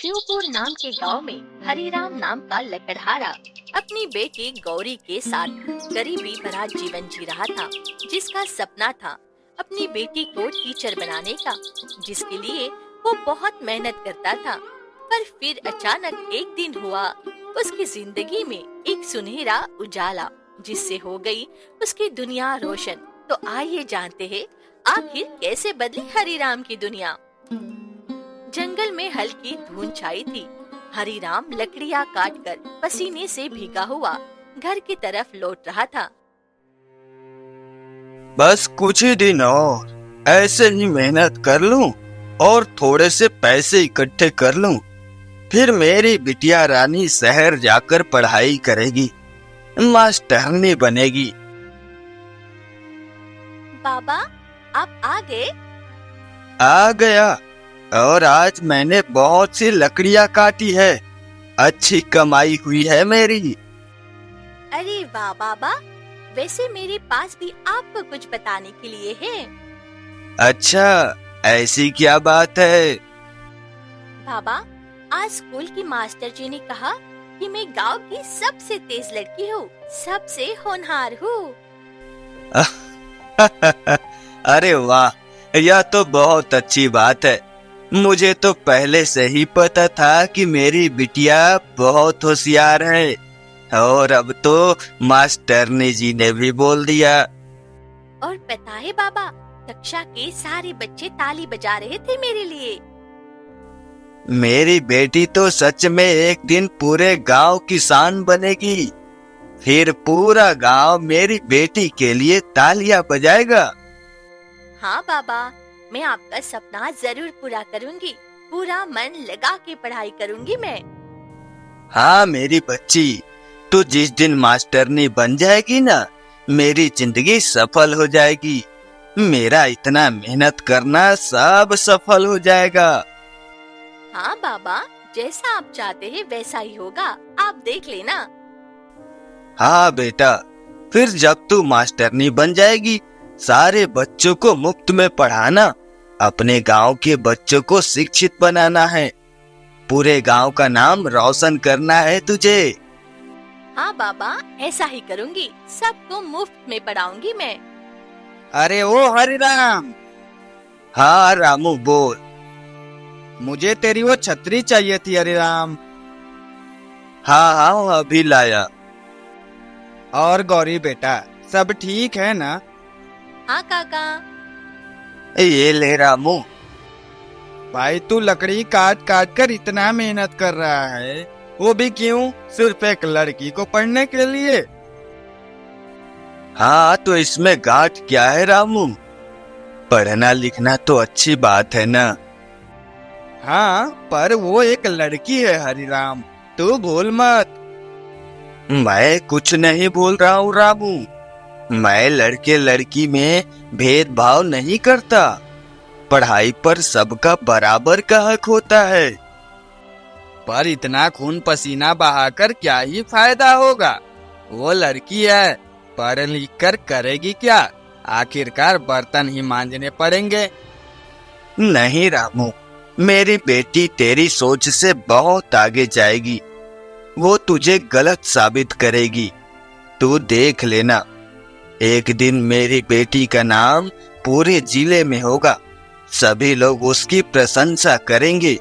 शिवपुर नाम के गांव में हरिराम नाम का लकड़हारा अपनी बेटी गौरी के साथ गरीबी भरा जीवन जी रहा था, जिसका सपना था अपनी बेटी को टीचर बनाने का, जिसके लिए वो बहुत मेहनत करता था। पर फिर अचानक एक दिन हुआ उसकी जिंदगी में एक सुनहरा उजाला, जिससे हो गई उसकी दुनिया रोशन। तो आइए जानते हैं आखिर कैसे बदली हरिराम की दुनिया। जंगल में हल्की धुंध छाई थी। हरिराम लकड़ियां काटकर पसीने से भीगा हुआ घर की तरफ लौट रहा था। बस कुछ ही दिन और ऐसे ही मेहनत कर लूं और थोड़े से पैसे इकट्ठे कर लूं, फिर मेरी बिटिया रानी शहर जाकर पढ़ाई करेगी, मास्टरनी बनेगी। बाबा, आप आ गए? आ गया, और आज मैंने बहुत सी लकड़ियां काटी है, अच्छी कमाई हुई है मेरी। अरे वाह बाबा, वैसे मेरे पास भी आपको कुछ बताने के लिए है। अच्छा, ऐसी क्या बात है? बाबा, आज स्कूल की मास्टर जी ने कहा कि मैं गांव की सबसे तेज लड़की हूँ, सबसे होनहार हूँ। अरे वाह, यह तो बहुत अच्छी बात है। मुझे तो पहले से ही पता था कि मेरी बिटिया बहुत होशियार है, और अब तो मास्टरनी जी ने भी बोल दिया। और पता है बाबा, कक्षा के सारे बच्चे ताली बजा रहे थे मेरे लिए। मेरी बेटी तो सच में एक दिन पूरे गांव की शान बनेगी, फिर पूरा गांव मेरी बेटी के लिए तालियां बजाएगा। हाँ बाबा, मैं आपका सपना जरूर पूरा करूंगी, पूरा मन लगा के पढ़ाई करूंगी मैं। हाँ मेरी बच्ची, तू जिस दिन मास्टरनी बन जाएगी ना, मेरी जिंदगी सफल हो जाएगी। मेरा इतना मेहनत करना सब सफल हो जाएगा। हाँ बाबा, जैसा आप चाहते हैं वैसा ही होगा, आप देख लेना। हाँ बेटा, फिर जब तू मास्टरनी बन जाएगी, सारे बच्चों को मुफ्त में पढ़ाना, अपने गांव के बच्चों को शिक्षित बनाना है, पूरे गांव का नाम रोशन करना है तुझे। हाँ बाबा, ऐसा ही करूंगी, सबको मुफ्त में पढ़ाऊंगी मैं। अरे ओ हरिराम। हाँ रामू बोल। मुझे तेरी वो छतरी चाहिए थी हरिराम। हाँ हाँ, अभी लाया। और गौरी बेटा, सब ठीक है ना? हाँ काका। ये ले रामू। भाई तू लकड़ी काट काट कर इतना मेहनत कर रहा है, वो भी क्यों? सिर्फ एक लड़की को पढ़ने के लिए? हाँ तो इसमें गांठ क्या है रामू? पढ़ना लिखना तो अच्छी बात है ना। हाँ, पर वो एक लड़की है हरिराम, तू भूल मत। मैं कुछ नहीं बोल रहा हूँ रामू, मैं लड़के लड़की में भेदभाव नहीं करता। पढ़ाई पर सबका बराबर का हक होता है। पर इतना खून पसीना बहाकर क्या ही फायदा होगा? वो लड़की है, पढ़ लिख कर करेगी क्या? आखिरकार बर्तन ही मांजने पड़ेंगे। नहीं रामू, मेरी बेटी तेरी सोच से बहुत आगे जाएगी, वो तुझे गलत साबित करेगी। तू देख लेना, एक दिन मेरी बेटी का नाम पूरे जिले में होगा, सभी लोग उसकी प्रशंसा करेंगे।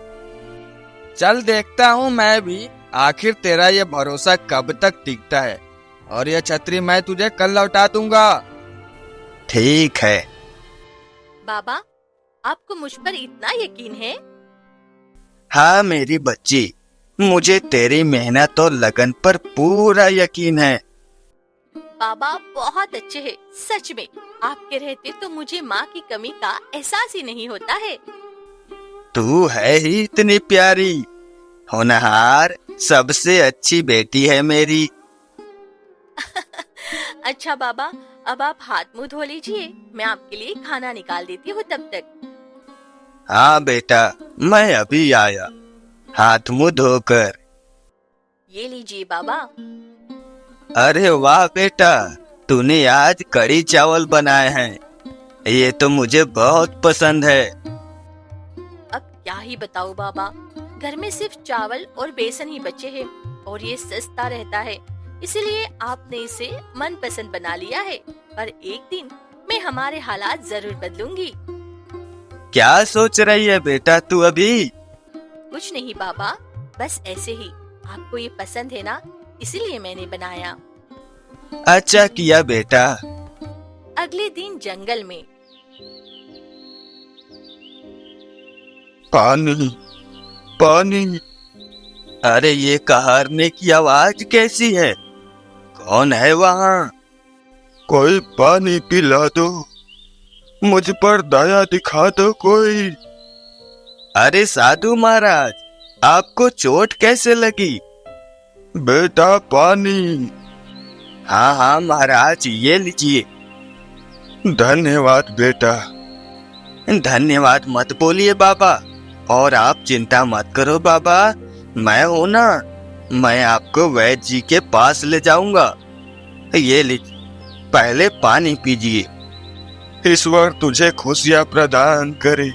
चल देखता हूँ मैं भी, आखिर तेरा ये भरोसा कब तक टिकता है। और यह छतरी मैं तुझे कल लौटा दूंगा। ठीक है। बाबा, आपको मुझ पर इतना यकीन है? हाँ मेरी बच्ची, मुझे तेरी मेहनत और लगन पर पूरा यकीन है। बाबा बहुत अच्छे हैं, सच में आपके रहते तो मुझे माँ की कमी का एहसास ही नहीं होता है। तू है ही इतनी प्यारी, होनहार, सबसे अच्छी बेटी है मेरी। अच्छा बाबा, अब आप हाथ मुंह धो लीजिए, मैं आपके लिए खाना निकाल देती हूँ तब तक। हाँ बेटा, मैं अभी आया, हाथ मुंह धोकर। ये लीजिए बाबा। अरे वाह बेटा, तूने आज कढ़ी चावल बनाए हैं, ये तो मुझे बहुत पसंद है। अब क्या ही बताऊं बाबा, घर में सिर्फ चावल और बेसन ही बचे हैं और ये सस्ता रहता है, इसलिए आपने इसे मनपसंद बना लिया है। पर एक दिन मैं हमारे हालात जरूर बदलूंगी। क्या सोच रही है बेटा तू अभी? कुछ नहीं बाबा, बस ऐसे ही। आपको ये पसंद है ना, इसीलिए मैंने बनाया। अच्छा किया बेटा। अगले दिन जंगल में पानी पानी, अरे ये कहारने की आवाज कैसी है? कौन है वहाँ? कोई पानी पिला दो, मुझ पर दया दिखा दो कोई। अरे साधु महाराज, आपको चोट कैसे लगी? बेटा पानी। हाँ हाँ महाराज, ये लीजिए। धन्यवाद बेटा। धन्यवाद मत बोलिए बाबा, और आप चिंता मत करो बाबा, मैं हूं ना, मैं आपको वैद्य जी के पास ले जाऊंगा। ये लीजिए, पहले पानी पीजिए। ईश्वर तुझे खुशियां प्रदान करे,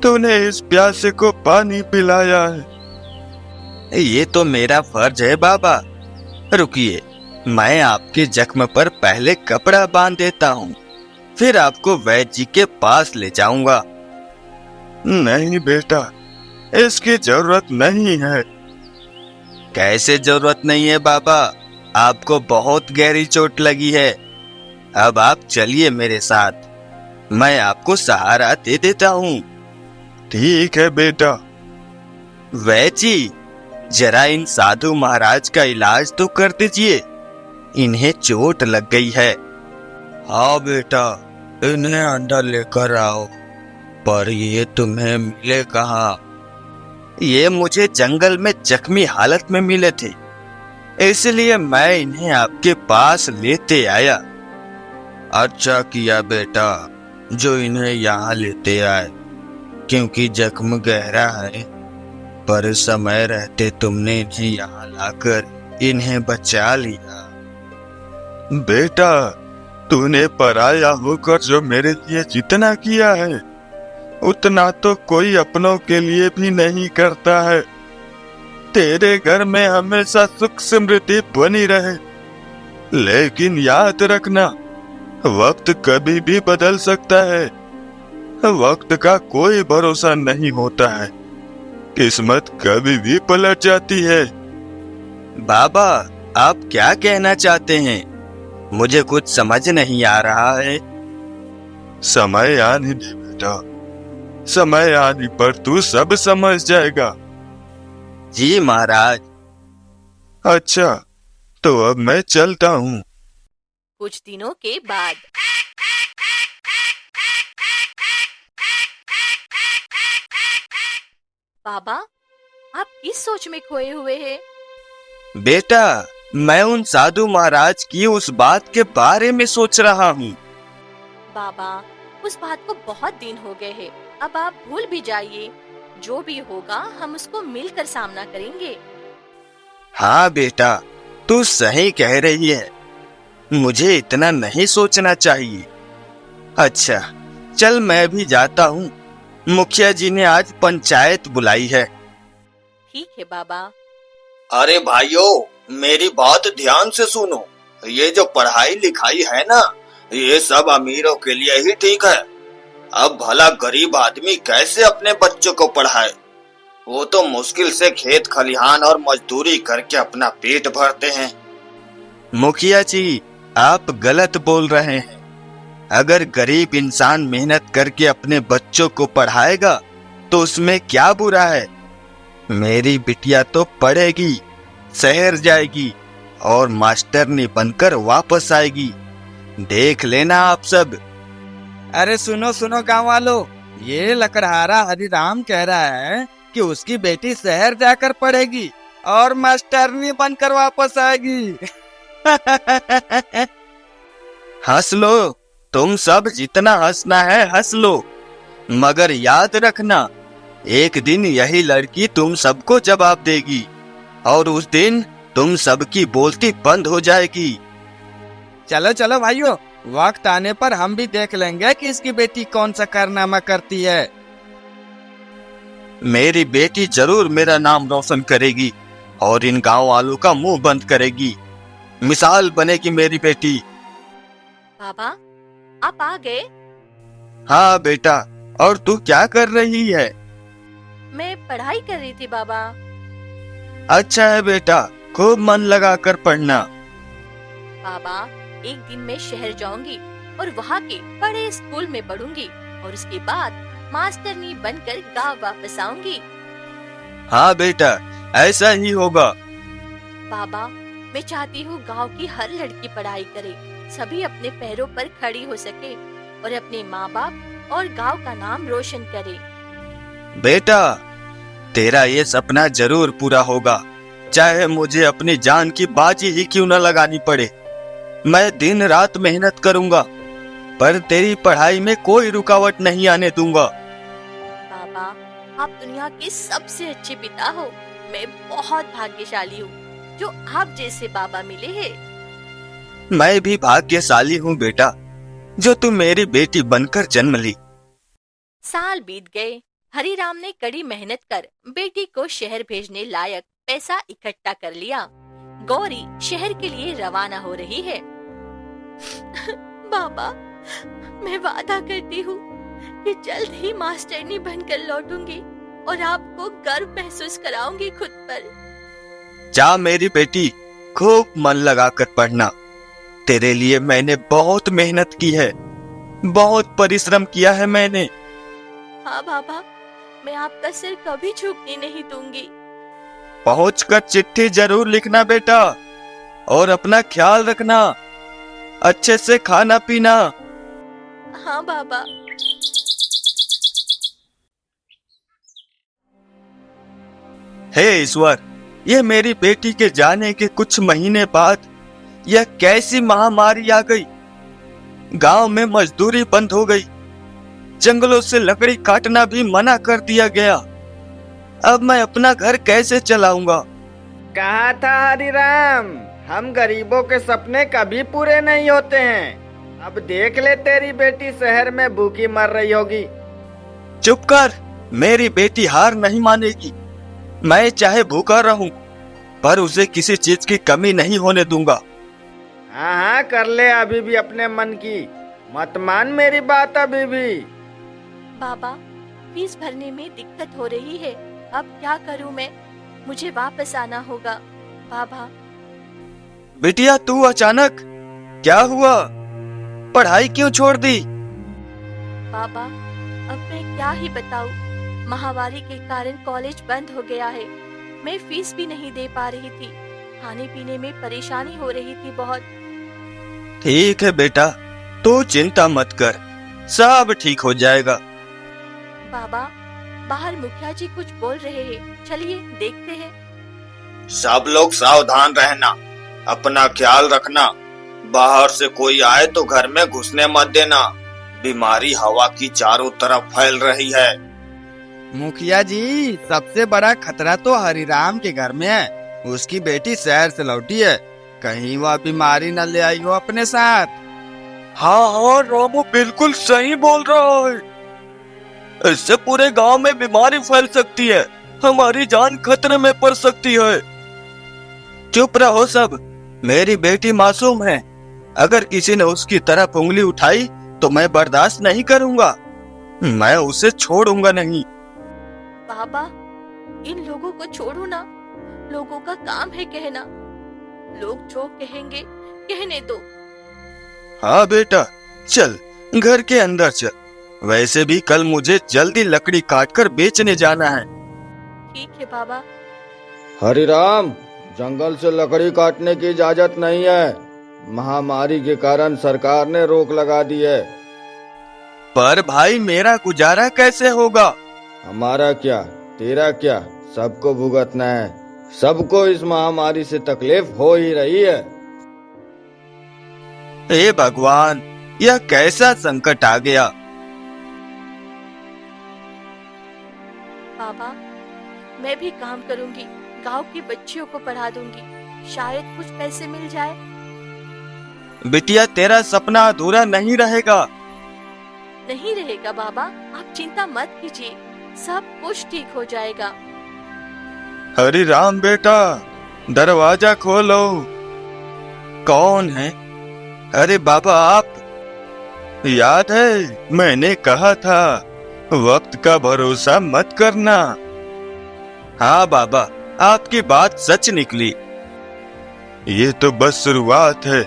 तूने इस प्यासे को पानी पिलाया है। ये तो मेरा फर्ज है बाबा। रुकिए, मैं आपके जख्म पर पहले कपड़ा बांध देता हूँ, फिर आपको वैद्य जी के पास ले जाऊंगा। नहीं बेटा, इसकी जरूरत नहीं है। कैसे जरूरत नहीं है बाबा? आपको बहुत गहरी चोट लगी है। अब आप चलिए मेरे साथ, मैं आपको सहारा दे देता हूँ। ठीक है बेटा। वैद्य जी, जरा इन साधु महाराज का इलाज तो कर दीजिए, इन्हें चोट लग गई है। हाँ बेटा, इन्हें अंदर लेकर आओ। पर ये तुम्हें मिले कहाँ? ये मुझे जंगल में जख्मी हालत में मिले थे, इसलिए मैं इन्हें आपके पास लेते आया। अच्छा किया बेटा जो इन्हें यहाँ लेते आए, क्योंकि जख्म गहरा है, पर समय रहते तुमने इन्हें यहाँ लाकर इन्हें बचा लिया। बेटा, तूने पराया होकर जो मेरे लिए जितना किया है, उतना तो कोई अपनों के लिए भी नहीं करता है। तेरे घर में हमेशा सुख समृद्धि बनी रहे, लेकिन याद रखना, वक्त कभी भी बदल सकता है। वक्त का कोई भरोसा नहीं होता है, किस्मत कभी भी पलट जाती है। बाबा, आप क्या कहना चाहते हैं? मुझे कुछ समझ नहीं आ रहा है। समय आने दे बेटा, समय आने पर तू सब समझ जाएगा। जी महाराज। अच्छा, तो अब मैं चलता हूँ। कुछ दिनों के बाद बाबा, आप किस सोच में खोए हुए हैं? बेटा, मैं उन साधु महाराज की उस बात के बारे में सोच रहा हूँ। बाबा, उस बात को बहुत दिन हो गए हैं, अब आप भूल भी जाइए। जो भी होगा हम उसको मिलकर सामना करेंगे। हाँ बेटा, तू सही कह रही है, मुझे इतना नहीं सोचना चाहिए। अच्छा, चल मैं भी जाता हूँ, मुखिया जी ने आज पंचायत बुलाई है। ठीक है बाबा। अरे भाइयों, मेरी बात ध्यान से सुनो। ये जो पढ़ाई लिखाई है ना, ये सब अमीरों के लिए ही ठीक है। अब भला गरीब आदमी कैसे अपने बच्चों को पढ़ाए? वो तो मुश्किल से खेत खलिहान और मजदूरी करके अपना पेट भरते हैं। मुखिया जी, आप गलत बोल रहे हैं। अगर गरीब इंसान मेहनत करके अपने बच्चों को पढ़ाएगा तो उसमें क्या बुरा है? मेरी बिटिया तो पढ़ेगी, शहर जाएगी और मास्टरनी बनकर वापस आएगी। देख लेना आप सब। अरे सुनो सुनो गांव वालों, ये लकड़हारा हरिराम कह रहा है कि उसकी बेटी शहर जाकर पढ़ेगी और मास्टरनी बनकर वापस आएगी। हंस लो, तुम सब जितना हंसना है हंस लो, मगर याद रखना, एक दिन यही लड़की तुम सबको जवाब देगी और उस दिन तुम सबकी बोलती बंद हो जाएगी। चलो चलो भाइयों, वक्त आने पर हम भी देख लेंगे कि इसकी बेटी कौन सा कारनामा करती है। मेरी बेटी जरूर मेरा नाम रोशन करेगी और इन गांव वालों का मुंह बंद करेगी। मिसाल बनेगी मेरी बेटी। बाबा, आप आ गए? हाँ बेटा, और तू क्या कर रही है? मैं पढ़ाई कर रही थी बाबा। अच्छा है बेटा, खूब मन लगा कर पढ़ना। बाबा, एक दिन मैं शहर जाऊंगी और वहाँ के बड़े स्कूल में पढ़ूंगी और उसके बाद मास्टरनी बनकर गांव वापस आऊंगी। हाँ बेटा, ऐसा ही होगा। बाबा, मैं चाहती हूँ गांव की हर लड़की पढ़ाई करे, सभी अपने पैरों पर खड़ी हो सके और अपने माँ बाप और गांव का नाम रोशन करे। बेटा, तेरा ये सपना जरूर पूरा होगा, चाहे मुझे अपनी जान की बाजी ही क्यों न लगानी पड़े। मैं दिन रात मेहनत करूंगा, पर तेरी पढ़ाई में कोई रुकावट नहीं आने दूंगा। बाबा, आप दुनिया के सबसे अच्छे पिता हो। मैं बहुत भाग्यशाली हूँ जो आप जैसे बाबा मिले हैं। मैं भी भाग्यशाली हूँ बेटा, जो तू मेरी बेटी बनकर जन्म ली। साल बीत गए। हरिराम ने कड़ी मेहनत कर बेटी को शहर भेजने लायक पैसा इकट्ठा कर लिया। गौरी शहर के लिए रवाना हो रही है। बाबा, मैं वादा करती हूँ कि जल्द ही मास्टरनी बनकर लौटूंगी और आपको गर्व महसूस कराऊंगी खुद पर। जा मेरी बेटी, खूब मन लगाकर पढ़ना। तेरे लिए मैंने बहुत मेहनत की है, बहुत परिश्रम किया है मैंने। हाँ बाबा, मैं आपका सिर कभी झुकने नहीं दूंगी। पहुंचकर चिट्ठी जरूर लिखना बेटा, और अपना ख्याल रखना, अच्छे से खाना पीना। हाँ बाबा। हे ईश्वर, ये मेरी बेटी के जाने के कुछ महीने बाद यह कैसी महामारी आ गई। गांव में मजदूरी बंद हो गई, जंगलों से लकड़ी काटना भी मना कर दिया गया। अब मैं अपना घर कैसे चलाऊंगा? कहा था हरिराम, हम गरीबों के सपने कभी पूरे नहीं होते हैं। अब देख ले, तेरी बेटी शहर में भूखी मर रही होगी। चुप कर, मेरी बेटी हार नहीं मानेगी। मैं चाहे भूखा रहूं, पर उसे किसी चीज की कमी नहीं होने दूंगा। हाँ हाँ, कर ले अभी भी अपने मन की, मत मान मेरी बात अभी भी। बाबा, फीस भरने में दिक्कत हो रही है, अब क्या करूं मैं? मुझे वापस आना होगा। बाबा। बिटिया, तू अचानक क्या हुआ? पढ़ाई क्यों छोड़ दी? बाबा, अब मैं क्या ही बताऊं? महामारी के कारण कॉलेज बंद हो गया है। मैं फीस भी नहीं दे पा रही थी, खाने पीने में परेशानी हो रही थी बहुत। ठीक है बेटा, तू चिंता मत कर, सब ठीक हो जाएगा। बाबा, बाहर मुखिया जी कुछ बोल रहे हैं, चलिए देखते हैं। सब लोग सावधान रहना, अपना ख्याल रखना। बाहर से कोई आए तो घर में घुसने मत देना। बीमारी हवा की चारों तरफ फैल रही है। मुखिया जी, सबसे बड़ा खतरा तो हरिराम के घर में है। उसकी बेटी शहर से लौटी है, कहीं वह बीमारी न ले आई हो अपने साथ। हाँ हाँ, रामू बिल्कुल सही बोल रहा है। इससे पूरे गांव में बीमारी फैल सकती है, हमारी जान खतरे में पड़ सकती है। चुप रहो सब, मेरी बेटी मासूम है। अगर किसी ने उसकी तरफ उंगली उठाई तो मैं बर्दाश्त नहीं करूंगा, मैं उसे छोड़ूंगा नहीं। बाबा, इन लोगों को छोड़ो ना, लोगों का काम है कहना। लोग जो कहेंगे कहने दो। हाँ बेटा, चल घर के अंदर चल। वैसे भी कल मुझे जल्दी लकड़ी काटकर बेचने जाना है। ठीक है बाबा। हरिराम, जंगल से लकड़ी काटने की इजाजत नहीं है। महामारी के कारण सरकार ने रोक लगा दी है। पर भाई, मेरा गुजारा कैसे होगा? हमारा क्या, तेरा क्या, सबको भुगतना है। सबको इस महामारी से तकलीफ हो ही रही है। हे भगवान, यह कैसा संकट आ गया। बाबा, मैं भी काम करूंगी, गांव की बच्चियों को पढ़ा दूंगी, शायद कुछ पैसे मिल जाए। बिटिया, तेरा सपना अधूरा नहीं रहेगा। नहीं रहेगा बाबा, आप चिंता मत कीजिए। सब कुछ ठीक हो जाएगा। हरि राम बेटा, दरवाजा खोलो। कौन है? अरे बाबा आप। याद है मैंने कहा था वक्त का भरोसा मत करना। हाँ बाबा, आपकी बात सच निकली। ये तो बस शुरुआत है,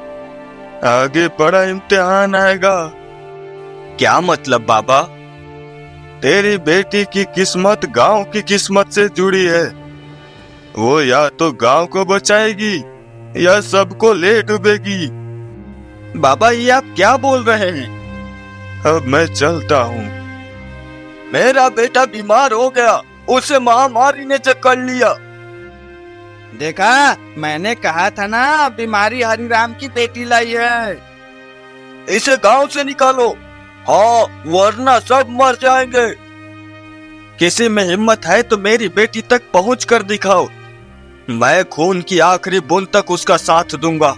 आगे बड़ा इम्तिहान आएगा। क्या मतलब बाबा? तेरी बेटी की किस्मत गांव की किस्मत से जुड़ी है। वो या तो गांव को बचाएगी या सबको ले डूबेगी। बाबा ये आप क्या बोल रहे हैं? अब मैं चलता हूँ। मेरा बेटा बीमार हो गया, उसे महामारी ने जकड़ लिया। देखा, मैंने कहा था ना, बीमारी हरिराम की बेटी लाई है। इसे गांव से निकालो। हाँ, वरना सब मर जाएंगे। किसी में हिम्मत है तो मेरी बेटी तक पहुंच कर दिखाओ। मैं खून की आखिरी बूंद तक उसका साथ दूंगा।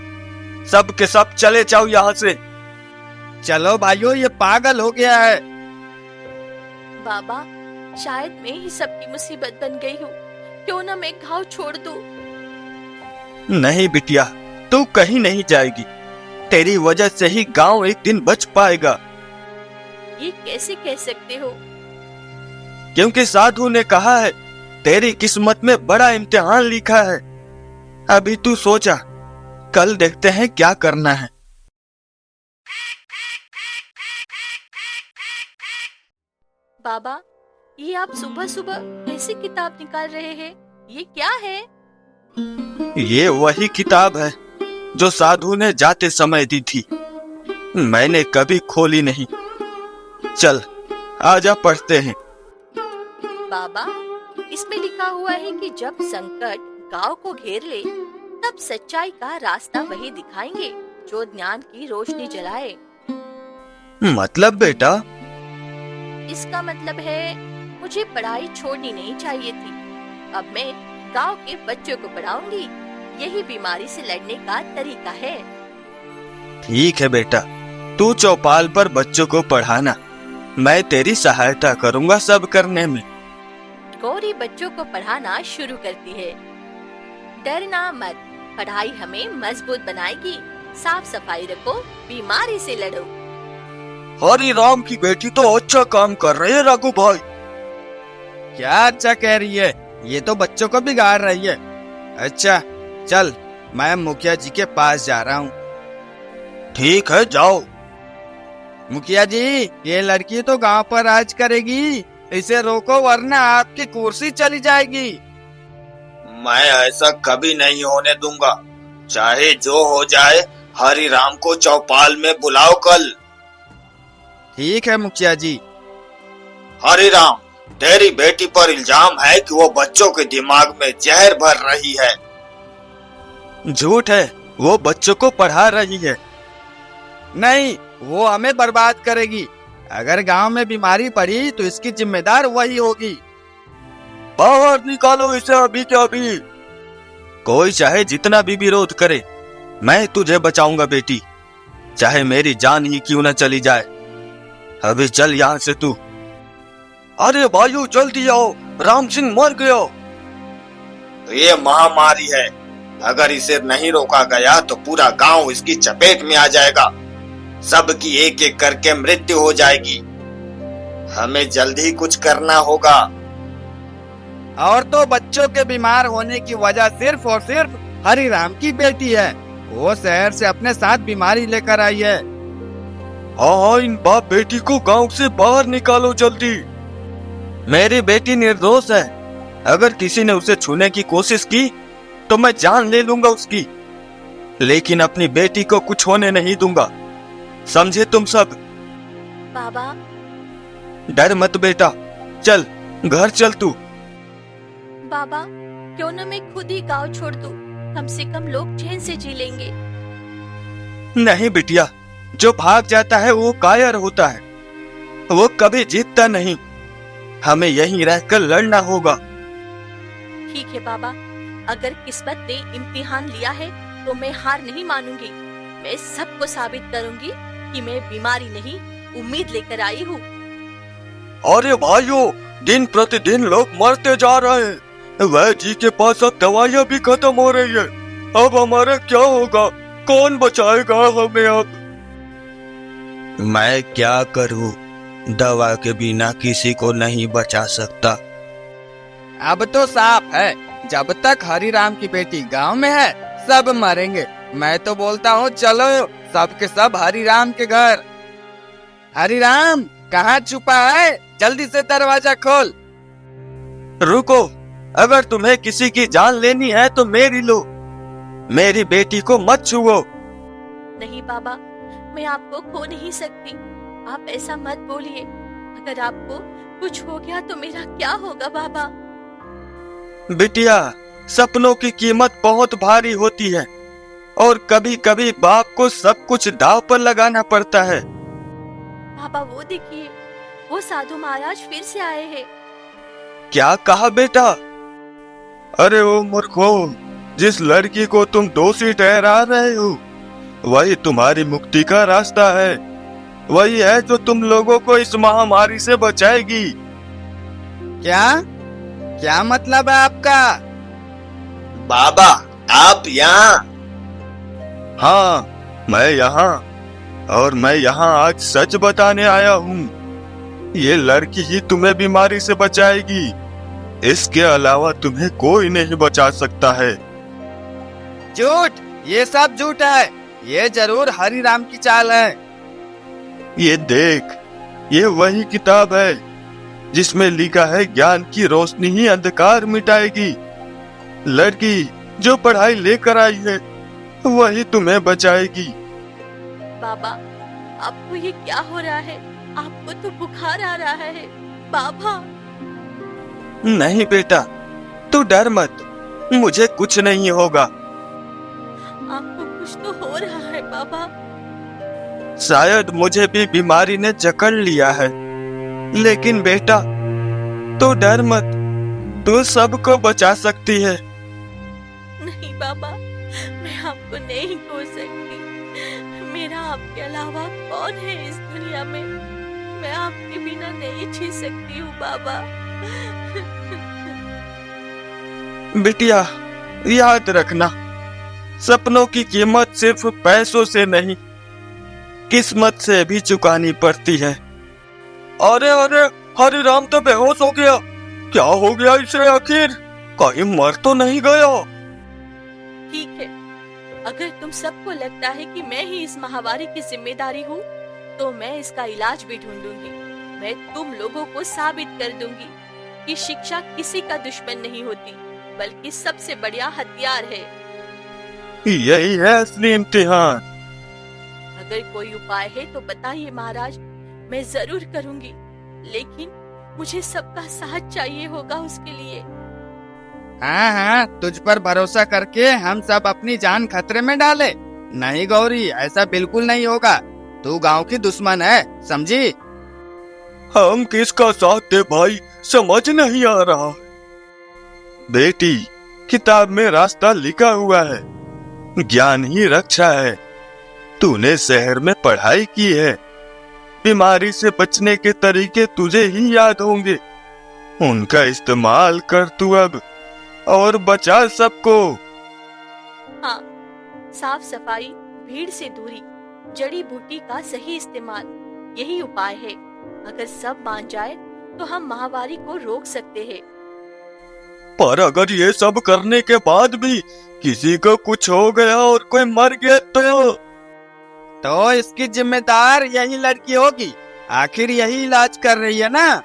सब के सब चले जाओ यहाँ से। चलो भाइयों, ये पागल हो गया है। बाबा, शायद मैं ही सबकी मुसीबत बन गई हूँ। क्यों ना मैं घाव छोड़ दूं? नहीं बिटिया, तू कहीं नहीं जाएगी। तेरी वजह से ही गांव एक दिन बच पाएगा। ये कैसे कह सकते हो? क्योंकि साधु ने कहा है तेरी किस्मत में बड़ा इम्तिहान लिखा है। अभी तू सोचा, कल देखते हैं क्या करना है। बाबा, ये आप सुबह सुबह कैसी किताब निकाल रहे हैं? ये क्या है? ये वही किताब है जो साधु ने जाते समय दी थी। मैंने कभी खोली नहीं। चल आजा पढ़ते हैं। बाबा, इसमें लिखा हुआ है कि जब संकट गांव को घेर ले, तब सच्चाई का रास्ता वही दिखाएंगे जो ज्ञान की रोशनी जलाए। मतलब बेटा? इसका मतलब है मुझे पढ़ाई छोड़नी नहीं चाहिए थी। अब मैं गांव के बच्चों को पढ़ाऊंगी। यही बीमारी से लड़ने का तरीका है। ठीक है बेटा, तू चौपाल पर बच्चों को पढ़ाना। मैं तेरी सहायता करूंगा सब करने में। गौरी बच्चों को पढ़ाना शुरू करती है। डरना मत, पढ़ाई हमें मजबूत बनाएगी। साफ सफाई रखो, बीमारी से लड़ो। हरि राम की बेटी तो अच्छा काम कर रही है रघु भाई। क्या अच्छा कह रही है? ये तो बच्चों को बिगाड़ रही है। अच्छा चल, मैं मुखिया जी के पास जा रहा हूँ। ठीक है, जाओ। मुखिया जी, ये लड़की तो गांव पर राज करेगी। इसे रोको वरना आपकी कुर्सी चली जाएगी। मैं ऐसा कभी नहीं होने दूंगा। चाहे जो हो जाए, हरि राम को चौपाल में बुलाओ कल। ठीक है मुखिया जी। हरि राम, तेरी बेटी पर इल्जाम है कि वो बच्चों के दिमाग में जहर भर रही है। झूठ है, वो बच्चों को पढ़ा रही है। नहीं, वो हमें बर्बाद करेगी। अगर गांव में बीमारी पड़ी तो इसकी जिम्मेदार वही होगी। बाहर निकालो इसे अभी के अभी। कोई चाहे जितना भी विरोध करे, मैं तुझे बचाऊंगा बेटी, चाहे मेरी जान ही क्यों न चली जाए। अभी चल यहाँ से तू। अरे भाइयों जल्दी आओ, राम सिंह मर गया। तो ये महामारी है, अगर इसे नहीं रोका गया तो पूरा गांव इसकी चपेट में आ जाएगा। सबकी एक एक करके मृत्यु हो जाएगी। हमें जल्दी कुछ करना होगा। और तो बच्चों के बीमार होने की वजह सिर्फ और सिर्फ हरि राम की बेटी है। वो शहर से अपने साथ बीमारी लेकर आई है। हाँ, इन बाप बेटी को गांव से बाहर निकालो जल्दी। मेरी बेटी निर्दोष है। अगर किसी ने उसे छूने की कोशिश की तो मैं जान ले लूंगा उसकी, लेकिन अपनी बेटी को कुछ होने नहीं दूंगा। समझे तुम सब? बाबा, डर मत बेटा, चल घर चल तू। बाबा, क्यों न मैं खुद ही गांव छोड़ दूं? कम से कम लोग चैन से जी लेंगे। नहीं बिटिया, जो भाग जाता है वो कायर होता है, वो कभी जीतता नहीं। हमें यहीं रहकर लड़ना होगा। ठीक है बाबा, अगर किस्मत ने इम्तिहान लिया है तो मैं हार नहीं मानूंगी। मैं सबको साबित करूंगी कि मैं बीमारी नहीं, उम्मीद लेकर आई हूँ। अरे भाइयों, दिन प्रतिदिन लोग मरते जा रहे हैं। वह जी के पास अब दवाइयाँ भी खत्म हो रही है। अब हमारा क्या होगा? कौन बचाएगा हमें अब? मैं क्या करूं? दवा के बिना किसी को नहीं बचा सकता। अब तो साफ है, जब तक हरिराम की बेटी गांव में है सब मरेंगे। मैं तो बोलता हूँ चलो सब के सब हरिराम के घर। हरिराम कहाँ छुपा है? जल्दी से दरवाजा खोल। रुको, अगर तुम्हें किसी की जान लेनी है तो मेरी लो। मेरी बेटी को मत छुओ। नहीं बाबा, मैं आपको खो नहीं सकती। आप ऐसा मत बोलिए। अगर आपको कुछ हो गया तो मेरा क्या होगा बाबा? बिटिया, सपनों की कीमत बहुत भारी होती है और कभी कभी बाप को सब कुछ दांव पर लगाना पड़ता है। बाबा वो देखिए, वो साधु महाराज फिर से आए हैं। क्या कहा बेटा? अरे ओ मूर्खो, जिस लड़की को तुम दोषी ठहरा रहे हो वही तुम्हारी मुक्ति का रास्ता है। वही है जो तुम लोगों को इस महामारी से बचाएगी। क्या क्या मतलब है आपका? बाबा, आप यहाँ? हाँ, मैं यहाँ, और मैं यहाँ आज सच बताने आया हूँ। ये लड़की ही तुम्हें बीमारी से बचाएगी। इसके अलावा तुम्हें कोई नहीं बचा सकता है। झूठ, ये सब झूठ है। ये जरूर हरिराम की चाल है। ये देख, ये वही किताब है जिसमें लिखा है ज्ञान की रोशनी ही अंधकार मिटाएगी। लड़की जो पढ़ाई लेकर आई है वही तुम्हें बचाएगी। बाबा, आपको ये क्या हो रहा है? आपको तो बुखार आ रहा है बाबा। नहीं बेटा, तू डर मत, मुझे कुछ नहीं होगा। आपको कुछ तो हो रहा है बाबा। शायद मुझे भी बीमारी ने जकड़ लिया है, लेकिन बेटा तू डर मत, तू सबको बचा सकती है। नहीं बाबा, मैं आपको नहीं खो सकती। मेरा आपके अलावा कौन है इस दुनिया में? मैं आपके बिना नहीं जी सकती हूँ बाबा। बिटिया, याद रखना, सपनों की कीमत सिर्फ पैसों से नहीं, किस्मत से भी चुकानी पड़ती है। अरे अरे, हरिराम तो बेहोश हो गया। क्या हो गया इसे आखिर? कहीं मर तो नहीं गया? ठीक है, अगर तुम सबको लगता है कि मैं ही इस महामारी की जिम्मेदारी हूँ, तो मैं इसका इलाज भी ढूंढूंगी। मैं तुम लोगों को साबित कर दूंगी कि शिक्षा किसी का दुश्मन नहीं होती, बल्कि सबसे बढ़िया हथियार है। यही है असली इम्तिहान। अगर कोई उपाय है तो बताइए महाराज, मैं जरूर करूंगी। लेकिन मुझे सबका साथ चाहिए होगा उसके लिए। हाँ हाँ, तुझ पर भरोसा करके हम सब अपनी जान खतरे में डाले? नहीं गौरी, ऐसा बिल्कुल नहीं होगा। तू गांव की दुश्मन है, समझी? हम किसका साथ दे भाई, समझ नहीं आ रहा। बेटी, किताब में रास्ता लिखा हुआ है, ज्ञान ही रक्षा है। तूने शहर में पढ़ाई की है, बीमारी से बचने के तरीके तुझे ही याद होंगे। उनका इस्तेमाल कर तू अब, और बचा सबको। हाँ, साफ सफाई, भीड़ से दूरी, जड़ी बूटी का सही इस्तेमाल, यही उपाय है। अगर सब मान जाए तो हम महामारी को रोक सकते हैं। पर अगर ये सब करने के बाद भी किसी को कुछ हो गया और कोई मर गया तो इसकी जिम्मेदार यही लड़की होगी। आखिर यही इलाज कर रही है ना।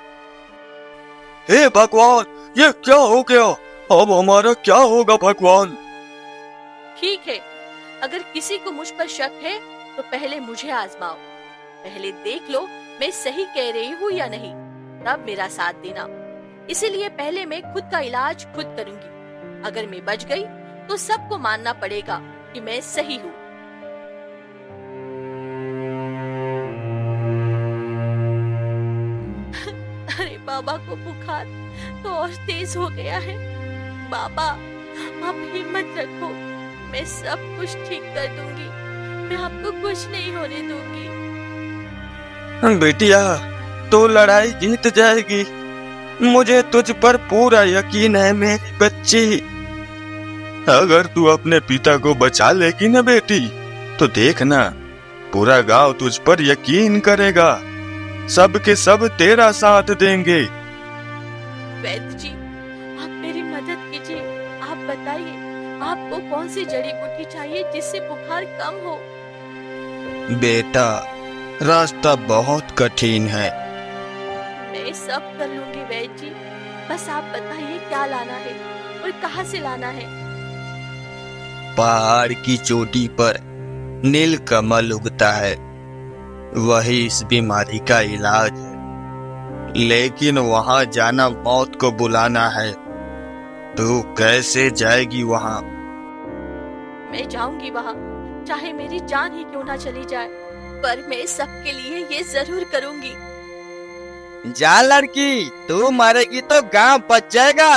हे भगवान, ये क्या हो गया? अब हमारा क्या होगा भगवान? ठीक है, अगर किसी को मुझ पर शक है तो पहले मुझे आजमाओ। पहले देख लो मैं सही कह रही हूँ या नहीं, तब मेरा साथ देना। इसीलिए पहले मैं खुद का इलाज खुद करूंगी। अगर मैं बच गई तो सबको मानना पड़ेगा कि मैं सही हूँ। अरे बाबा को बुखार तो और तेज हो गया है। बाबा, आप हिम्मत रखो, मैं सब कुछ ठीक कर दूंगी। मैं आपको कुछ नहीं होने दूंगी। बेटिया, तो लड़ाई जीत जाएगी। मुझे तुझ पर पूरा यकीन है मेरी बच्ची। अगर तू अपने पिता को बचा लेगी ना बेटी, तो देखना पूरा गांव तुझ पर यकीन करेगा। सब के सब तेरा साथ देंगे। वैद्य जी, आप मेरी मदद कीजिए। आप बताइए, आपको कौन सी जड़ी बूटी चाहिए जिससे बुखार कम हो? बेटा, रास्ता बहुत कठिन है। मैं सब कर लूंगी वैद्य जी, बस आप बताइए क्या लाना है और कहाँ से लाना है। पहाड़ की चोटी पर नीलकमल उगता है, वही इस बीमारी का इलाज है। लेकिन वहां जाना मौत को बुलाना है। तू कैसे जाएगी वहां? मैं जाऊंगी वहाँ, चाहे मेरी जान ही क्यों ना चली जाए, पर मैं सबके लिए ये जरूर करूंगी। जा लड़की, तू मरेगी तो गांव बच जाएगा।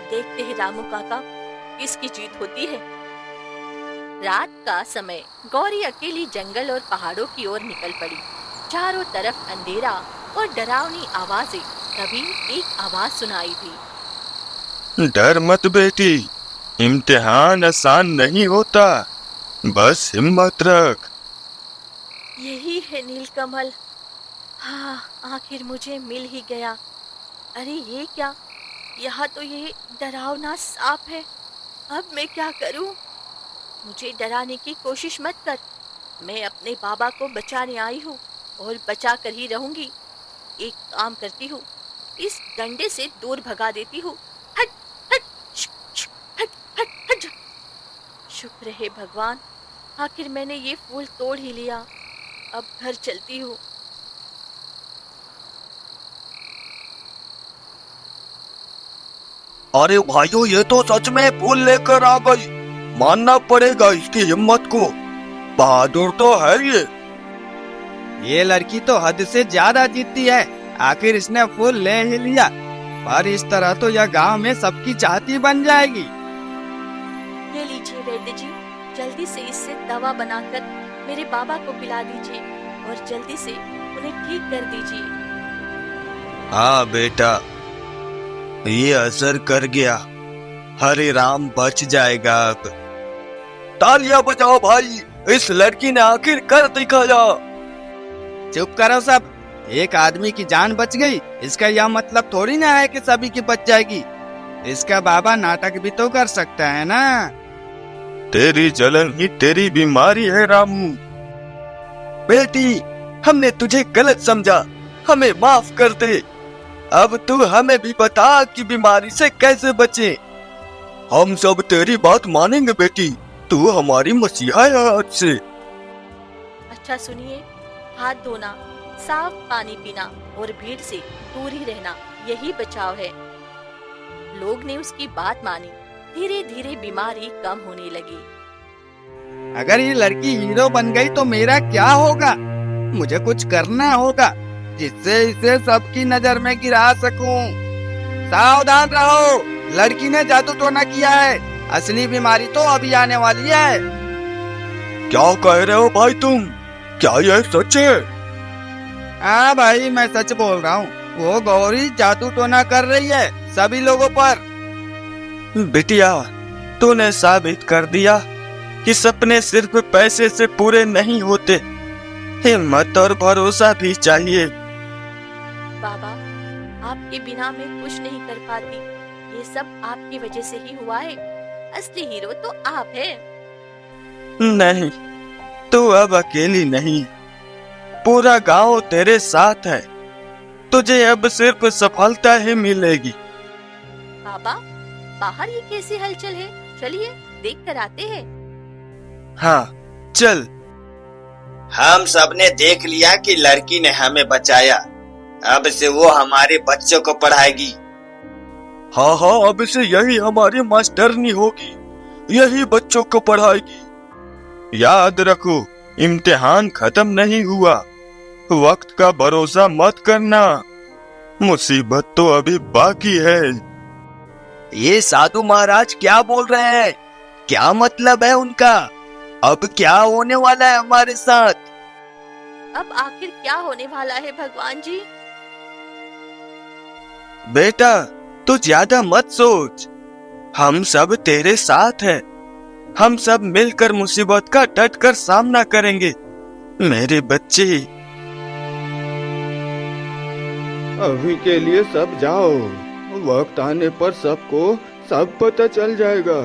देखते हैं रामू काका, किसकी जीत होती है। रात का समय गौरी अकेली जंगल और पहाड़ों की ओर निकल पड़ी। चारों तरफ अंधेरा और डरावनी आवाजें। तभी एक आवाज सुनाई दी। डर मत बेटी, इम्तिहान आसान नहीं होता, बस हिम्मत रख। यही है नीलकमल। हाँ, आखिर मुझे मिल ही गया। अरे ये क्या, यहाँ तो ये डरावना सांप है। अब मैं क्या करूं? मुझे डराने की कोशिश मत कर। मैं अपने बाबा को बचाने आई हूँ और बचा कर ही रहूंगी। एक काम करती हूँ, इस डंडे से दूर भगा देती हूँ। हट हट शुक, शुक, हट हट हट। शुक्र है भगवान, आखिर मैंने ये फूल तोड़ ही लिया। अब घर चलती हूँ। अरे भाइयों, ये तो सच में फूल लेकर आ गई। मानना पड़ेगा इसकी हिम्मत को। बहादुर तो है ये लड़की तो हद से ज्यादा जीतती है। आखिर इसने फूल ले ही लिया, पर इस तरह तो यह गांव में सबकी चाहती बन जाएगी। ये लीजिए वैद्य जी, जल्दी से इससे दवा बनाकर मेरे बाबा को पिला दीजिए और जल्दी से उन्हें ठीक कर दीजिए। हाँ बेटा, ये असर कर गया। हरे राम बच जाएगा अब। तालियां बजाओ भाई, इस लड़की ने आखिर कर दिखाया। चुप करो सब, एक आदमी की जान बच गई, इसका यह मतलब थोड़ी ना है कि सभी की बच जाएगी। इसका बाबा नाटक भी तो कर सकता है ना। तेरी जलन ही तेरी बीमारी है रामू। बेटी, हमने तुझे गलत समझा, हमें माफ कर दे। अब तू हमें भी बता कि बीमारी से कैसे बचे। हम सब तेरी बात मानेंगे बेटी, तू हमारी मसीहा है आज से। अच्छा सुनिए, हाथ धोना, साफ पानी पीना और भीड़ से दूर ही रहना, यही बचाव है। लोग ने उसकी बात मानी। धीरे धीरे बीमारी कम होने लगी। अगर ये लड़की हीरो बन गई तो मेरा क्या होगा? मुझे कुछ करना होगा जिससे इसे सबकी नजर में गिरा सकूं। सावधान रहो, लड़की ने जादू टोना किया है। असली बीमारी तो अभी आने वाली है। क्या कह रहे हो भाई तुम? क्या यह सच है? हाँ भाई, मैं सच बोल रहा हूँ। वो गौरी जादू टोना कर रही है सभी लोगों पर। बिटिया, तूने साबित कर दिया कि सपने सिर्फ पैसे से पूरे नहीं होते, हिम्मत और भरोसा भी चाहिए। बाबा, आपके बिना मैं कुछ नहीं कर पाती। ये सब आपकी वजह से ही हुआ है। असली हीरो तो आप हैं। नहीं, तू अब अकेली नहीं, पूरा गांव तेरे साथ है। तुझे अब सिर्फ सफलता ही मिलेगी। बाबा, बाहर ये कैसी हलचल है? चलिए देख कर आते हैं। हाँ चल। हम सबने देख लिया कि लड़की ने हमें बचाया। अब से वो हमारे बच्चों को पढ़ाएगी। हाँ हाँ, अब से यही हमारी मास्टरनी होगी, यही बच्चों को पढ़ाएगी। याद रखो, इम्तिहान खत्म नहीं हुआ। वक्त का भरोसा मत करना, मुसीबत तो अभी बाकी है। ये साधु महाराज क्या बोल रहे हैं? क्या मतलब है उनका? अब क्या होने वाला है हमारे साथ? अब आखिर क्या होने वाला है भगवान जी? बेटा तू ज्यादा मत सोच, हम सब तेरे साथ हैं। हम सब मिलकर मुसीबत का डट कर सामना करेंगे मेरे बच्चे। अभी के लिए सब जाओ, वक्त आने पर सबको सब पता चल जाएगा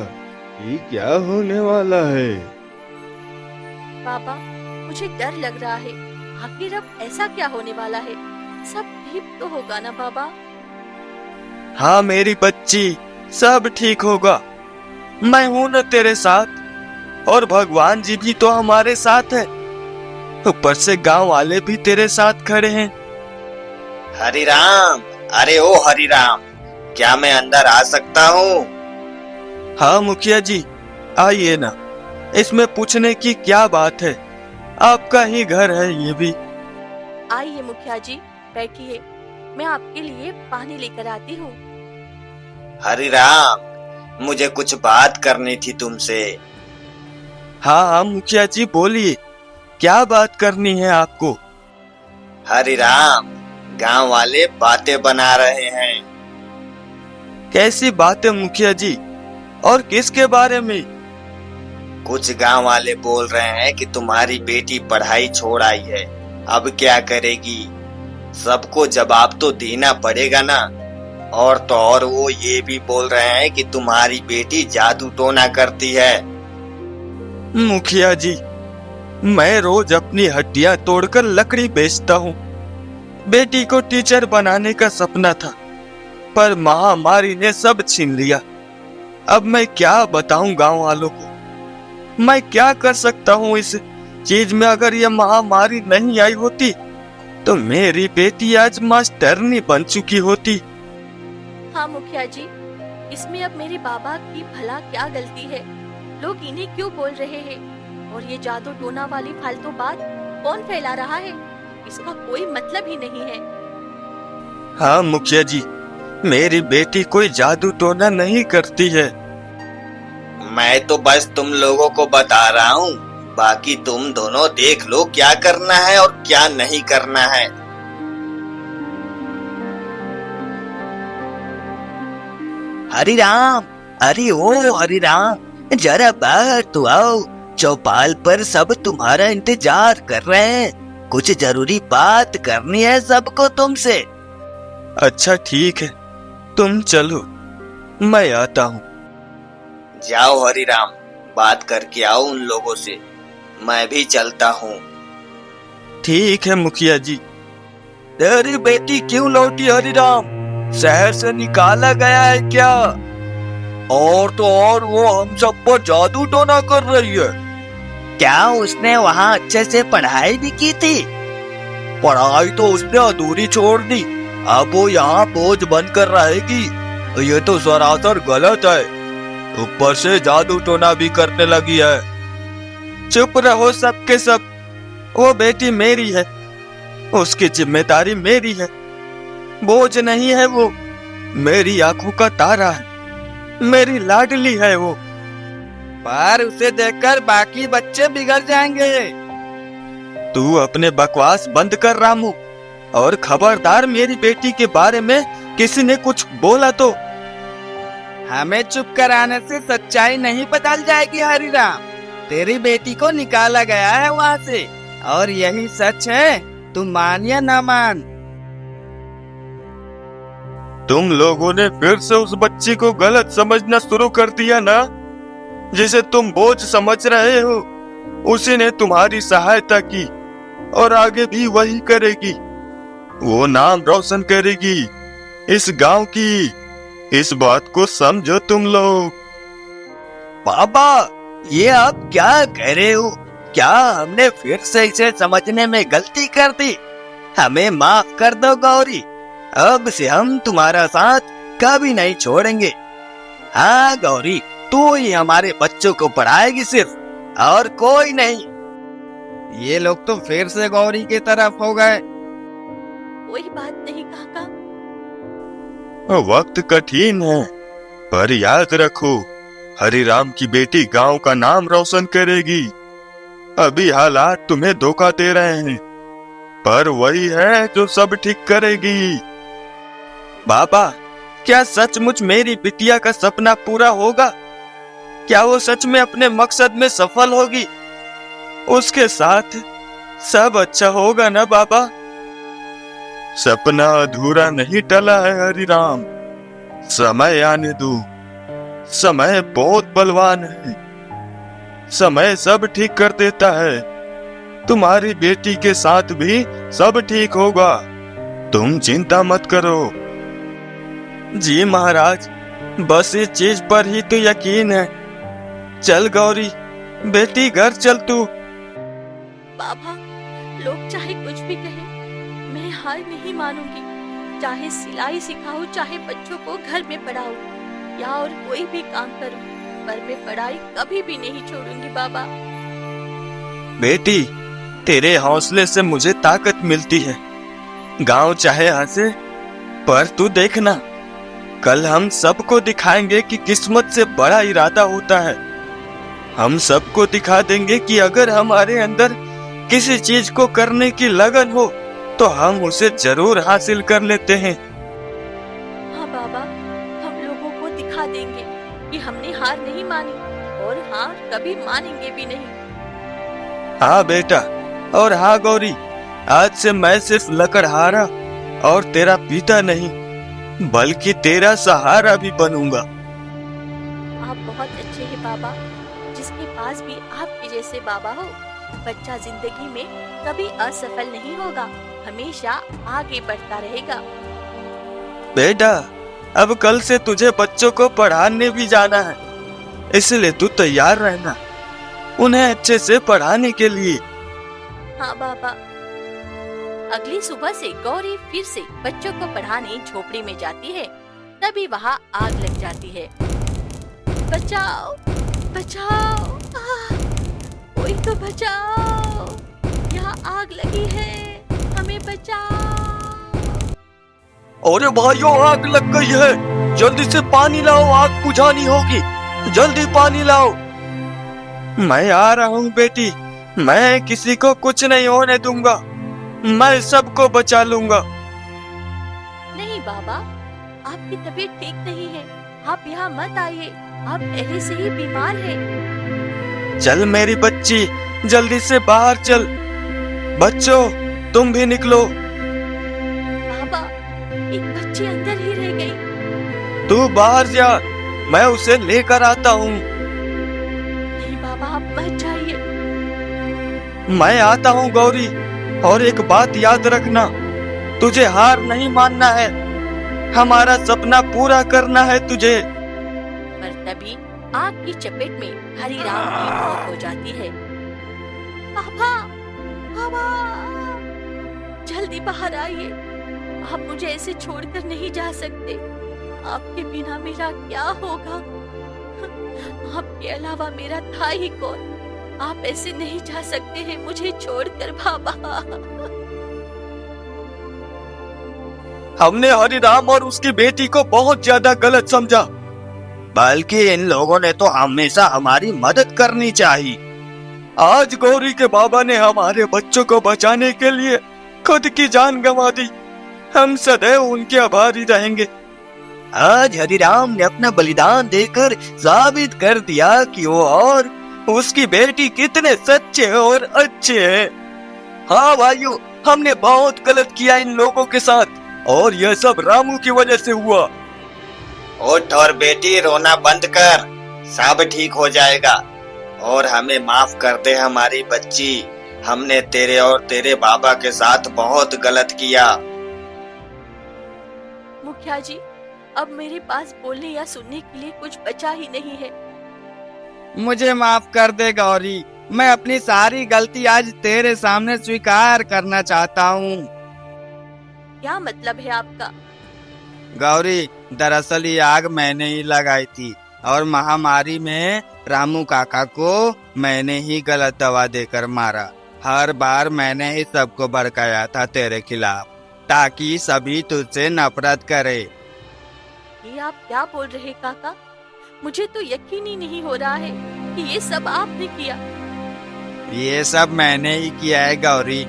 कि क्या होने वाला है। पापा, मुझे डर लग रहा है। आखिर अब ऐसा क्या होने वाला है? सब ठीक तो होगा ना पापा? हाँ मेरी बच्ची, सब ठीक होगा। मैं हूं ना तेरे साथ, और भगवान जी भी तो हमारे साथ है। ऊपर से गांव वाले भी तेरे साथ खड़े हैं। हरिराम, अरे ओ हरिराम, क्या मैं अंदर आ सकता हूँ? हाँ मुखिया जी, आइए ना, इसमें पूछने की क्या बात है, आपका ही घर है ये भी। आइए मुखिया जी, बैठिए, मैं आपके लिए पानी लेकर आती हूँ। हरिराम, मुझे कुछ बात करनी थी तुमसे। हाँ हाँ मुखिया जी बोलिए, क्या बात करनी है आपको? हरिराम, गांव वाले बातें बना रहे हैं। कैसी बातें मुखिया जी, और किसके बारे में? कुछ गांव वाले बोल रहे हैं कि तुम्हारी बेटी पढ़ाई छोड़ आई है, अब क्या करेगी? सबको जवाब तो देना पड़ेगा ना। और तो और वो ये भी बोल रहे हैं कि तुम्हारी बेटी जादू टोना करती है। मुखिया जी, मैं रोज अपनी हड्डियां तोड़कर लकड़ी बेचता हूँ। बेटी को टीचर बनाने का सपना था, पर महामारी ने सब छीन लिया। अब मैं क्या बताऊं गांव वालों को? मैं क्या कर सकता हूँ इस चीज में? अगर ये महामारी नहीं आई होती तो मेरी बेटी आज मास्टरनी बन चुकी होती। हाँ मुखिया जी, इसमें अब मेरे बाबा की भला क्या गलती है? लोग इन्हें क्यों बोल रहे हैं? और ये जादू टोना वाली फालतू बात कौन फैला रहा है? इसका कोई मतलब ही नहीं है। हाँ मुखिया जी, मेरी बेटी कोई जादू टोना नहीं करती है। मैं तो बस तुम लोगों को बता रहा हूँ, बाकी तुम दोनों देख लो क्या करना है और क्या नहीं करना है। हरिराम, अरे ओ हरिराम, जरा बाहर तो आओ। चौपाल पर सब तुम्हारा इंतजार कर रहे हैं। कुछ जरूरी बात करनी है सबको तुमसे। अच्छा ठीक है, तुम चलो, मैं आता हूँ। जाओ हरिराम, बात करके आओ उन लोगों से, मैं भी चलता हूँ। ठीक है मुखिया जी। तेरी बेटी क्यों लौटी हरिराम? शहर से निकाला गया है क्या? और तो और वो हम सब पर जादू टोना कर रही है। क्या उसने वहाँ अच्छे से पढ़ाई भी की थी? पढ़ाई तो उसने अधूरी छोड़ दी, अब वो यहाँ बोझ बनकर रहेगी। ये तो सरासर गलत है। ऊपर से जादू टोना भी करने लगी है। चुप रहो सबके सब, वो बेटी मेरी है, उसकी जिम्मेदारी मेरी है, बोझ नहीं है वो। मेरी आंखों का तारा है, मेरी लाडली है वो। पर उसे देखकर बाकी बच्चे बिगड़ जाएंगे। तू अपने बकवास बंद कर रामू, और खबरदार मेरी बेटी के बारे में किसी ने कुछ बोला तो। हमें चुप कराने से सच्चाई नहीं बदल जाएगी हरिराम। तेरी बेटी को निकाला गया है वहाँ से, और यही सच है, तुम मान या ना मान। तुम लोगों ने फिर से उस बच्ची को गलत समझना शुरू कर दिया ना। जिसे तुम बोझ समझ रहे हो, उसी ने तुम्हारी सहायता की और आगे भी वही करेगी। वो नाम रोशन करेगी इस गांव की। इस बात को समझो तुम लोग। बाबा, ये आप क्या कह रहे हो? क्या हमने फिर से इसे समझने में गलती कर दी? हमें माफ कर दो गौरी, अब से हम तुम्हारा साथ कभी नहीं छोड़ेंगे। हाँ गौरी, तू ही हमारे बच्चों को पढ़ाएगी सिर्फ, और कोई नहीं। ये लोग तो फिर से गौरी की तरफ हो गए। कोई बात नहीं काका। वक्त कठिन है, पर याद रखो, हरिराम की बेटी गांव का नाम रोशन करेगी। अभी हालात तुम्हें धोखा दे रहे हैं, पर वही है जो सब ठीक करेगी। बाबा, क्या सचमुच मेरी बिटिया का सपना पूरा होगा? क्या वो सच में अपने मकसद में सफल होगी? उसके साथ सब अच्छा होगा ना बाबा? सपना अधूरा नहीं टला है हरिराम, समय आने दो। समय बहुत बलवान है, समय सब ठीक कर देता है। तुम्हारी बेटी के साथ भी सब ठीक होगा, तुम चिंता मत करो। जी महाराज, बस इस चीज पर ही तो यकीन है। चल गौरी, बेटी घर चल तू। बाबा, लोग चाहे कुछ भी कहें, मैं हार नहीं मानूंगी। चाहे सिलाई सिखाऊं, चाहे बच्चों को घर में पढ़ाऊं या और कोई भी काम करूं, पर मैं पढ़ाई कभी भी नहीं छोड़ूंगी बाबा। बेटी, तेरे हौसले से मुझे ताकत मिलती है। गांव चाहे हंसे, पर तू देखना, कल हम सबको दिखाएंगे कि किस्मत से बड़ा इरादा होता है। हम सबको दिखा देंगे कि अगर हमारे अंदर किसी चीज को करने की लगन हो तो हम उसे जरूर हासिल कर लेते हैं। हाँ बाबा, हम लोगों को दिखा देंगे कि हमने हार नहीं मानी और हार कभी मानेंगे भी नहीं। हाँ बेटा, और हाँ गौरी, आज से मैं सिर्फ लकड़हारा और तेरा पिता नहीं, बल्कि तेरा सहारा भी बनूंगा। आप बहुत अच्छे हैं बाबा। जिसके पास भी आपके जैसे बाबा हो, बच्चा जिंदगी में कभी असफल नहीं होगा, हमेशा आगे बढ़ता रहेगा। बेटा, अब कल से तुझे बच्चों को पढ़ाने भी जाना है, इसलिए तू तैयार रहना उन्हें अच्छे से पढ़ाने के लिए। हाँ बाबा। अगली सुबह से गौरी फिर से बच्चों को पढ़ाने झोपड़ी में जाती है। तभी वहाँ आग लग जाती है। बचाओ, बचाओ, कोई तो बचाओ, यहाँ आग लगी है, हमें बचाओ। अरे भाइयों, आग लग गई है, जल्दी से पानी लाओ, आग बुझानी होगी, जल्दी पानी लाओ। मैं आ रहा हूँ बेटी, मैं किसी को कुछ नहीं होने दूंगा, मैं सबको बचा लूंगा। नहीं बाबा, आपकी तबीयत ठीक नहीं है, आप यहाँ मत आइए, आप पहले से ही बीमार हैं। चल मेरी बच्ची, जल्दी से बाहर चल। बच्चों, तुम भी निकलो। बाबा, एक बच्ची अंदर ही रह गई। तू बाहर जा, मैं उसे लेकर आता हूँ। नहीं बाबा, आप मत जाइए। मैं आता हूँ गौरी, और एक बात याद रखना, तुझे हार नहीं मानना है, हमारा सपना पूरा करना है तुझे। पर तभी आग की चपेट में हरिराम की मौत हो जाती है। पापा, पापा, जल्दी बाहर आइए, आप मुझे ऐसे छोड़कर नहीं जा सकते। आपके बिना मेरा क्या होगा? आपके अलावा मेरा था ही कौन? आप ऐसे नहीं जा सकते हैं मुझे छोड़कर बाबा। हमने हरिराम और उसकी बेटी को बहुत ज्यादा गलत समझा, बल्कि इन लोगों ने तो हमेशा हमारी मदद करनी चाहिए। आज गौरी के बाबा ने हमारे बच्चों को बचाने के लिए खुद की जान गंवा दी, हम सदैव उनके आभारी रहेंगे। आज हरिराम ने अपना बलिदान देकर साबित कर दिया कि वो और उसकी बेटी कितने सच्चे और अच्छे हैं। हाँ भाइयों, हमने बहुत गलत किया इन लोगों के साथ, और यह सब रामू की वजह से हुआ। उठ और बेटी, रोना बंद कर, सब ठीक हो जाएगा। और हमें माफ कर दे हमारी बच्ची, हमने तेरे और तेरे बाबा के साथ बहुत गलत किया। मुखिया जी, अब मेरे पास बोलने या सुनने के लिए कुछ बचा ही नहीं है। मुझे माफ कर दे गौरी, मैं अपनी सारी गलती आज तेरे सामने स्वीकार करना चाहता हूँ। क्या मतलब है आपका? गौरी, दरअसल ये आग मैंने ही लगाई थी, और महामारी में रामू काका को मैंने ही गलत दवा देकर मारा। हर बार मैंने ही सबको भड़काया था तेरे खिलाफ, ताकि सभी तुझसे नफरत करे। ये आप क्या बोल रहे काका? मुझे तो यकीन ही नहीं हो रहा है कि ये सब आपने किया। ये सब मैंने ही किया है गौरी।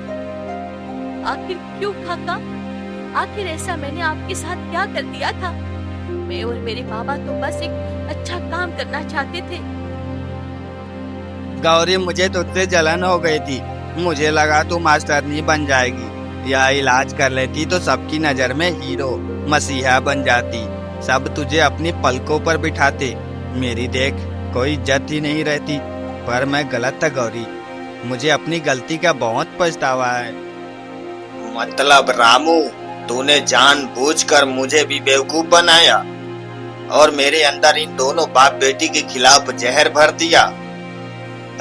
आखिर क्यों काका? आखिर ऐसा मैंने आपके साथ क्या कर दिया था? मैं और मेरे बाबा तो बस एक अच्छा काम करना चाहते थे। गौरी, मुझे तुझसे जलन हो गई थी। मुझे लगा तू मास्टरनी बन जाएगी। यह इलाज कर लेती तो सबकी नजर में हीरो मसीहा बन जाती। सब तुझे अपनी पलकों पर बिठाते। मेरी देख कोई इज्जत ही नहीं रहती। पर मैं गलत था गौरी। मुझे अपनी गलती का बहुत पछतावा है। मतलब रामू, तूने जानबूझकर मुझे भी बेवकूफ बनाया और मेरे अंदर इन दोनों बाप बेटी के खिलाफ जहर भर दिया।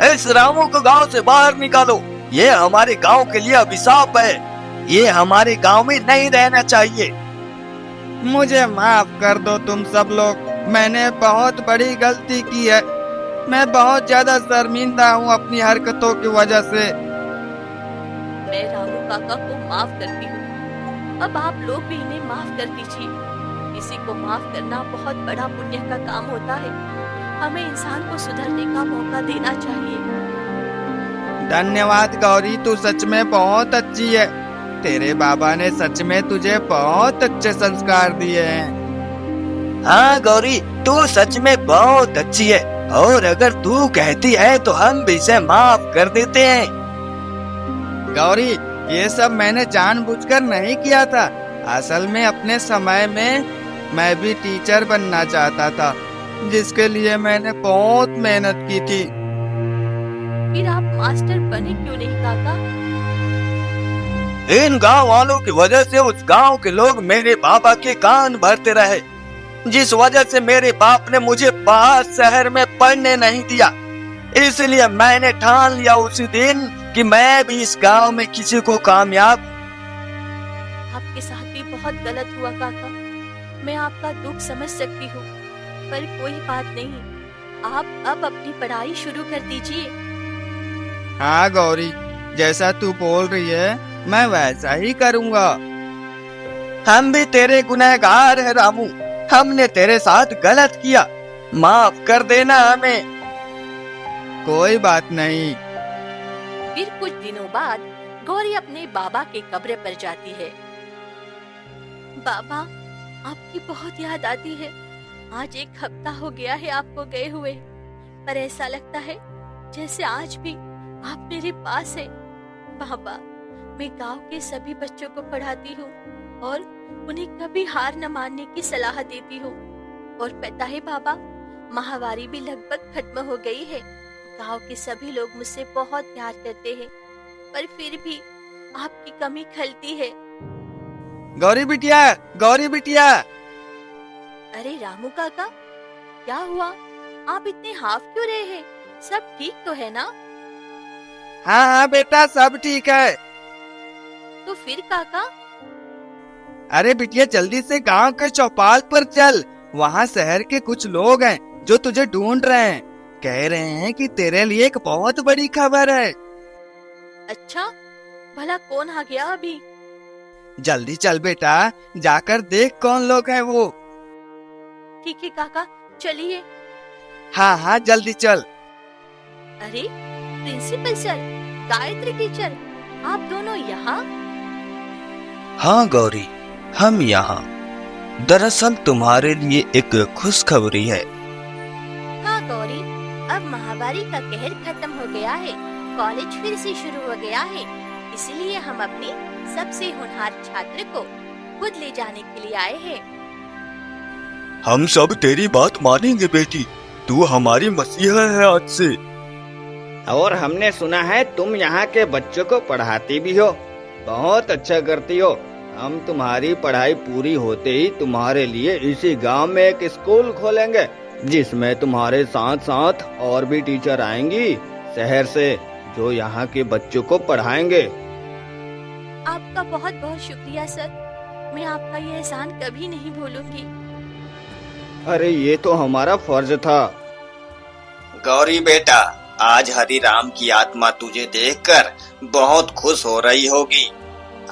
इस रामू को गांव से बाहर निकालो। ये हमारे गांव के लिए अभिशाप है। ये हमारे गांव में नहीं रहना चाहिए। मुझे माफ कर दो तुम सब लोग। मैंने बहुत बड़ी गलती की है। मैं बहुत ज्यादा शर्मिंदा हूँ अपनी हरकतों की वजह से। मैं रामू काका को माफ करती हूँ। अब आप लोग भी इन्हें माफ कर दीजिए। किसी को माफ करना बहुत बड़ा पुण्य का काम होता है। हमें इंसान को सुधरने का मौका देना चाहिए। धन्यवाद गौरी, तू सच में बहुत अच्छी है। तेरे बाबा ने सच में तुझे बहुत अच्छे संस्कार दिए हैं। हाँ गौरी, तू सच में बहुत अच्छी है और अगर तू कहती है तो हम भी इसे माफ कर देते हैं। गौरी, ये सब मैंने जानबूझकर नहीं किया था। असल में अपने समय में मैं भी टीचर बनना चाहता था, जिसके लिए मैंने बहुत मेहनत की थी। फिर आप मास्टर बने क्यों नहीं काका? इन गांव वालों की वजह से उस गांव के लोग मेरे पापा के कान भरते रहे, जिस वजह से मेरे बाप ने मुझे बाहर शहर में पढ़ने नहीं दिया। इसलिए मैंने ठान लिया उसी दिन कि मैं भी इस गांव में किसी को कामयाब। आपके साथ भी बहुत गलत हुआ काका। मैं आपका दुख समझ सकती हूँ, पर कोई बात नहीं। आप अब अपनी पढ़ाई शुरू कर दीजिए। हाँ गौरी, जैसा तू बोल रही है मैं वैसा ही करूँगा। हम भी तेरे गुनहगार हैं रामू। हमने तेरे साथ गलत किया। माफ कर देना हमें। कोई बात नहीं। फिर कुछ दिनों बाद गौरी अपने बाबा के कब्र पर जाती है। बाबा, आपकी बहुत याद आती है। आज 1 हफ्ता हो गया है आपको गए हुए, पर ऐसा लगता है जैसे आज भी आप मेरे पास हैं। बाबा, मैं गांव के सभी बच्चों को पढ़ाती हूँ और उन्हें कभी हार न मानने की सलाह देती हूँ। और पता है बाबा, माहवारी भी लगभग खत्म हो गई है। गांव के सभी लोग मुझसे बहुत प्यार करते हैं, पर फिर भी आपकी कमी खलती है। गौरी बिटिया, गौरी बिटिया। अरे रामू काका, क्या हुआ? आप इतने हाफ क्यों रहे हैं? सब ठीक तो है ना? हाँ हाँ बेटा, सब ठीक है। तो फिर काका? अरे बिटिया, जल्दी से गांव के चौपाल पर चल। वहाँ शहर के कुछ लोग हैं जो तुझे ढूंढ रहे हैं। कह रहे हैं कि तेरे लिए एक बहुत बड़ी खबर है। अच्छा, भला कौन आ गया अभी? जल्दी चल बेटा, जाकर देख कौन लोग हैं वो। ठीक है काका, चलिए। हाँ हाँ, जल्दी चल। अरे प्रिंसिपल सर, गायत्री टीचर, आप दोनों यहाँ? हाँ गौरी, हम यहाँ। दरअसल तुम्हारे लिए एक खुशखबरी है। हाँ गौरी, अब महामारी का कहर खत्म हो गया है। कॉलेज फिर से शुरू हो गया है। इसलिए हम अपने सबसे होनहार छात्र को खुद ले जाने के लिए आए हैं। हम सब तेरी बात मानेंगे बेटी। तू हमारी मसीहा है आज से। और हमने सुना है तुम यहाँ के बच्चों को पढ़ाती भी हो। बहुत अच्छा करती हो। हम तुम्हारी पढ़ाई पूरी होते ही तुम्हारे लिए इसी गांव में एक स्कूल खोलेंगे, जिसमें तुम्हारे साथ साथ और भी टीचर आएंगी शहर से, जो यहाँ के बच्चों को पढ़ाएंगे। आपका बहुत बहुत शुक्रिया सर। मैं आपका ये एहसान कभी नहीं भूलूंगी। अरे ये तो हमारा फर्ज था। गौरी बेटा, आज हरिराम की आत्मा तुझे देखकर बहुत खुश हो रही होगी।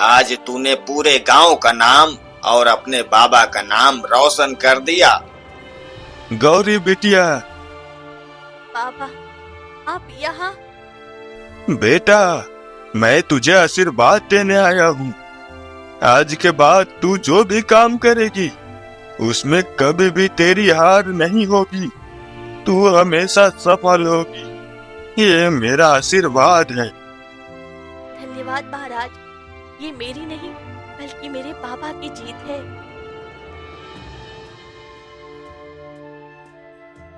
आज तूने पूरे गांव का नाम और अपने बाबा का नाम रोशन कर दिया। गौरी बिटिया। बाबा, आप यहाँ? बेटा, मैं तुझे आशीर्वाद देने आया हूँ। आज के बाद तू जो भी काम करेगी उसमें कभी भी तेरी हार नहीं होगी। तू हमेशा सफल होगी। ये मेरा आशीर्वाद है। धन्यवाद महाराज, ये मेरी नहीं बल्कि मेरे पापा की जीत है।